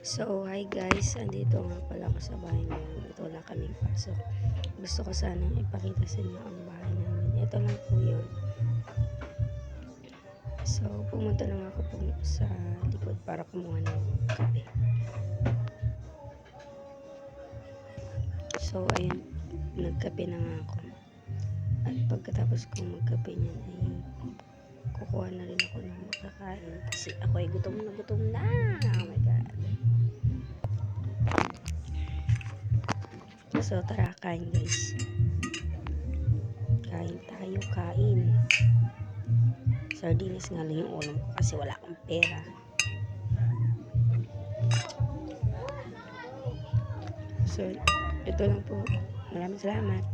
So, hi guys, andito nga pala ako sa bahay ngayon. Ito lang kaming pasok. Gusto ko sanang ipakita sa inyo ang bahay namin. Ito lang po yun. So, pumunta na nga ako po sa likod para kumuha ng kape. So, ayun, nagkape na nga ako. At pagkatapos kong magkape niyan ay kukuha na rin ako ng makakain. Kasi ako ay gutom na gutom na. Oh my God. So, tara, kain guys. Kain tayo, kain. Sardinas nga lang yung ulam ko kasi wala akong pera. So, ito lang po. Maraming salamat.